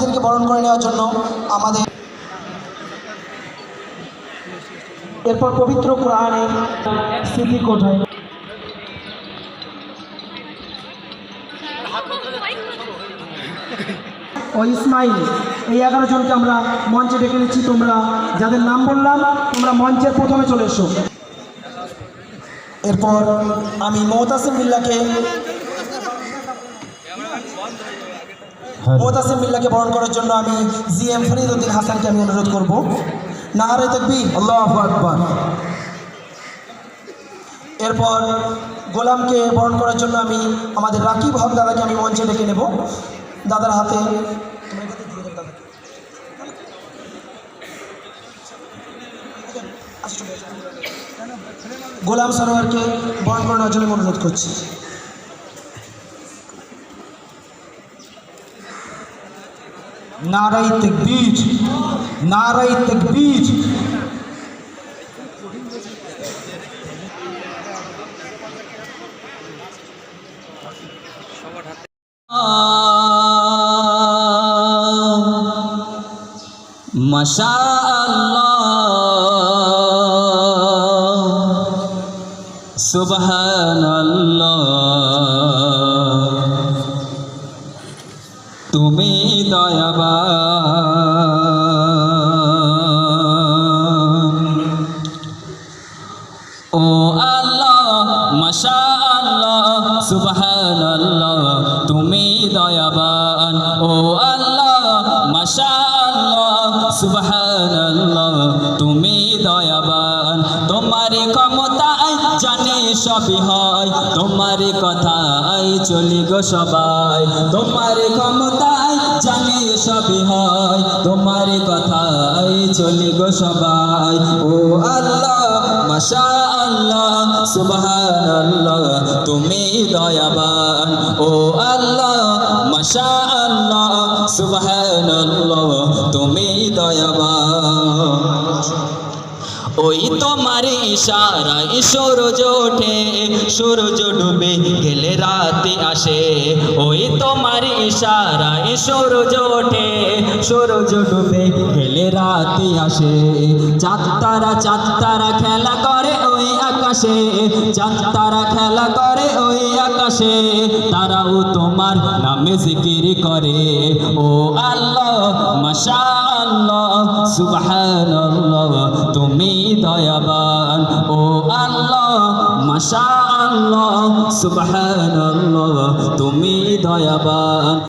অতিথিদেরকে বরণ করে নেওয়ার জন্য আমাদের এরপর পবিত্র কোরআনের স্মৃতি কোঠায় ও ইসমাইল এই 11 জনকে আমরা মঞ্চে ডেকে নিচ্ছি। তোমরা যাদের নাম বললাম তোমরা মঞ্চের প্রথমে চলে এসো। এরপর আমি মোতাসিম বিল্লাহকে বরণ করার জন্য আমি জিএম ফরিদউদ্দিন হাসানকে আমি অনুরোধ করব। নারে তাকবীর, আল্লাহু আকবার। এরপর গোলামকে বরণ করার জন্য আমি আমাদের রাকিব হক দাদাকে আমি মঞ্চে ডেকে নেব। দাদার হাতে গোলাম সরোয়ারকে বরণ করানোর জন্য অনুরোধ করছি। নারায়ে তাকবীর, নারায়ে তাকবীর। মাশাআল্লাহ, সুবহানাল্লাহ, তুমি দয়াবান। ও আল্লাহ, মাশাআল্লাহ, সুবহানাল্লাহ, তুমি দয়াবান। ও আল্লাহ, মাশাআল্লাহ, সুবহানাল্লাহ, তুমি দয়াবান। তোমার ক্ষমতায় জানে সবই হয়, তোমার কথায় চলি গো সবাই। তোমার ক্ষমতায় জানে সবই হয়, তোমার কথায় চলি গো সবাই। ও আল্লাহ, মাশাআল্লাহ, সুবহানাল্লাহ, তুমি দয়াবান। ও আল্লাহ, মাশাআল্লাহ, সুবহানাল্লাহ, তুমি দয়াবান। ওই তোমার ইশারায় সূরজ ওঠে, সূরজ ডুবে গেলে রাতে আসে। ওই তোমার ইশারায় সূরজ ওঠে, সূরজ ডুবে গেলে রাতে আসে। চাঁদ তারা খেলা করে ওই আকাশে, চাঁদ তারা খেলা করে ওই আকাশে। তারাও তোমার নামে জিকির করে। ও আল্লাহ, মাশাআল্লাহ, সুবহানাল্লাহ, তুমি দয়াবান। ও আল্লাহ, মাশাআল্লাহ, সুবহানাল্লাহ, তুমি দয়াবান।